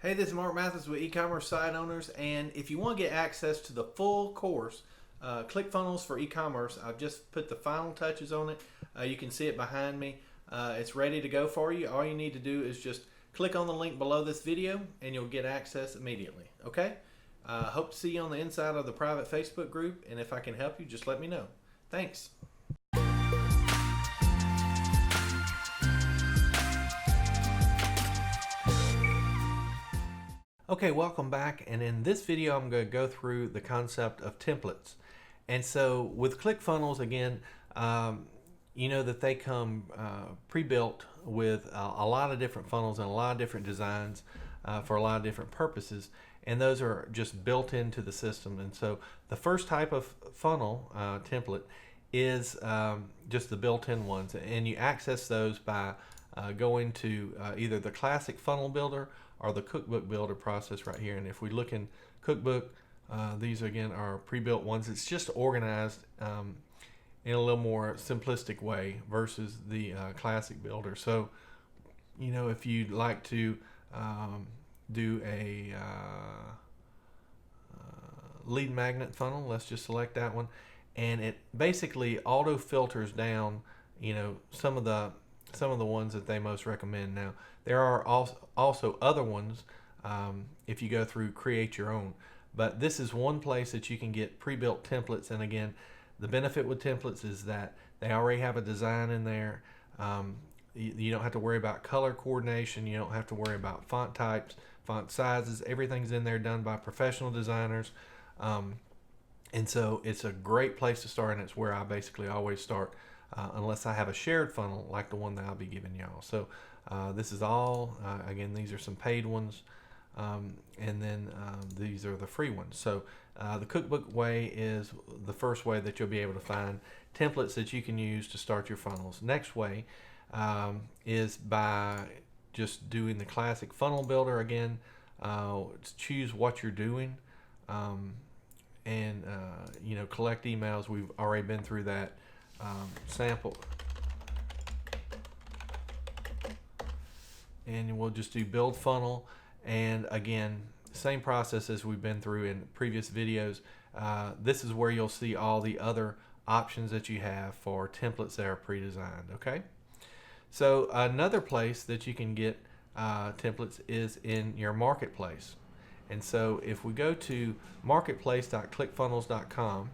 Hey, this is Mark Mathis with e-commerce site owners, and if you want to get access to the full course, ClickFunnels for e-commerce, I've just put the final touches on it. You can see it behind me. It's ready to go for you. All you need to do is just click on the link below this video, and you'll get access immediately. Okay? Hope to see you on the inside of the private Facebook group, and if I can help you, just let me know. Thanks. Okay, welcome back, and in this video I'm going to go through the concept of templates. And so with ClickFunnels, again, you know that they come pre-built with a lot of different funnels and a lot of different designs for a lot of different purposes, and those are just built into the system. And so the first type of funnel template is just the built-in ones, and you access those by going to either the classic funnel builder or the cookbook builder process right here. And if we look in cookbook, these again are pre-built ones. It's just organized in a little more simplistic way versus the classic builder. So, you know, if you'd like to do a lead magnet funnel, let's just select that one, and it basically auto filters down, you know, some of the ones that they most recommend. Now there are also other ones if you go through create your own, but this is one place that you can get pre-built templates. And again, the benefit with templates is that they already have a design in there. You don't have to worry about color coordination, you don't have to worry about font types, font sizes. Everything's in there done by professional designers, and so it's a great place to start, and it's where I basically always start unless I have a shared funnel like the one that I'll be giving y'all. So this is all, again, these are some paid ones, and then these are the free ones. So the cookbook way is the first way that you'll be able to find templates that you can use to start your funnels. Next way is by just doing the classic funnel builder. Again, choose what you're doing, and you know, collect emails. We've already been through that sample, and we'll just do build funnel. And again, same process as we've been through in previous videos. This is where you'll see all the other options that you have for templates that are pre-designed. Okay, so another place that you can get templates is in your marketplace. And so if we go to marketplace.clickfunnels.com,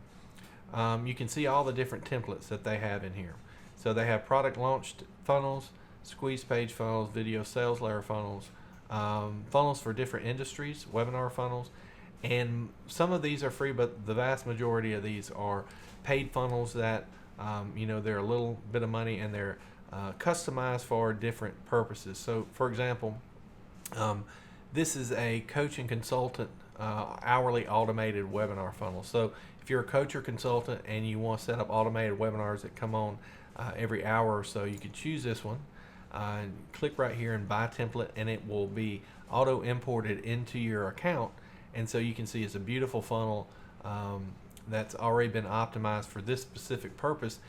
you can see all the different templates that they have in here. So they have product launched funnels, squeeze page funnels, video sales layer funnels, funnels for different industries, webinar funnels, and some of these are free, but the vast majority of these are paid funnels that you know, they're a little bit of money, and they're customized for different purposes. So for example, this is a coach and consultant hourly automated webinar funnel. So if you're a coach or consultant and you want to set up automated webinars that come on every hour or so, you can choose this one. Click right here and buy template, and it will be auto imported into your account. And so you can see it's a beautiful funnel that's already been optimized for this specific purpose.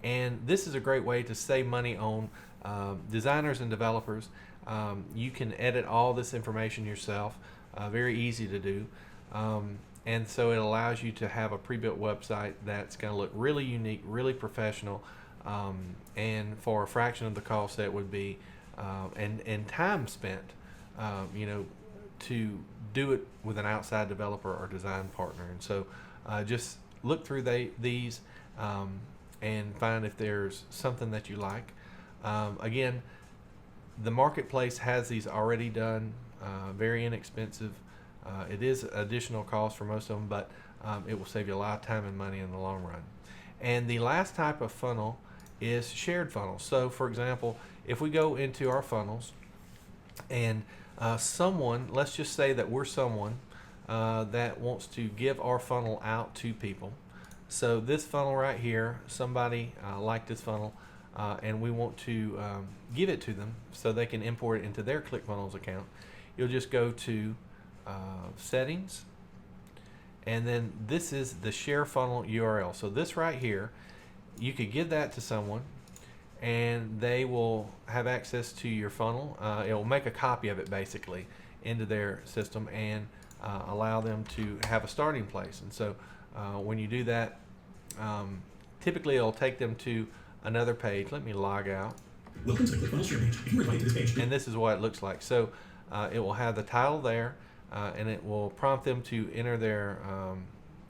And this is a great way to save money on designers and developers. You can edit all this information yourself, very easy to do. And so it allows you to have a pre-built website that's going to look really unique, really professional, and for a fraction of the cost that would be, and time spent, you know, to do it with an outside developer or design partner. And so just look through these and find if there's something that you like. Again, the marketplace has these already done, very inexpensive. It is additional cost for most of them, but it will save you a lot of time and money in the long run. And the last type of funnel is shared funnels. So for example, if we go into our funnels, and someone, let's just say that we're someone that wants to give our funnel out to people. So this funnel right here, somebody liked this funnel, and we want to give it to them so they can import it into their ClickFunnels account. You'll just go to settings, and then this is the share funnel URL. So this right here, you could give that to someone, and they will have access to your funnel. It will make a copy of it basically into their system and allow them to have a starting place. And so when you do that, typically it'll take them to another page. Let me log out. Welcome to the ClickFunnels share page. If you were invited to this page, and this is what it looks like. So it will have the title there, and it will prompt them to enter their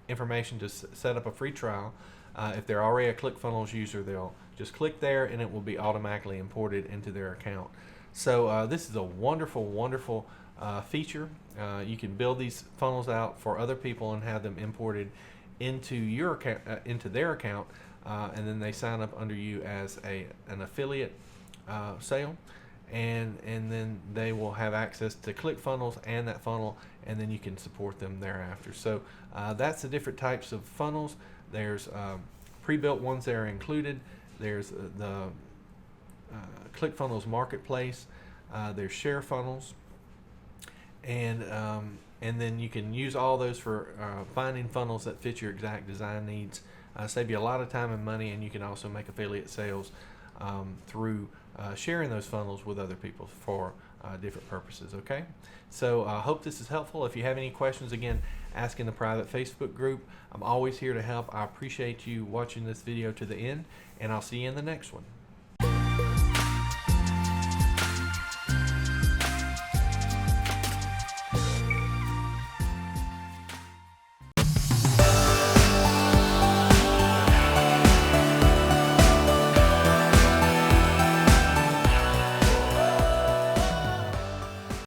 information to set up a free trial. If they're already a ClickFunnels user, they'll just click there and it will be automatically imported into their account. So this is a wonderful, wonderful feature. You can build these funnels out for other people and have them imported into your account, into their account, and then they sign up under you as an affiliate sale, and then they will have access to ClickFunnels and that funnel, and then you can support them thereafter. So that's the different types of funnels. There's pre-built ones that are included. There's the ClickFunnels Marketplace. There's share funnels, and then you can use all those for finding funnels that fit your exact design needs. Save you a lot of time and money, and you can also make affiliate sales through sharing those funnels with other people for different purposes. Okay, so I hope this is helpful. If you have any questions, again, ask in the private Facebook group. I'm always here to help. I appreciate you watching this video to the end, and I'll see you in the next one.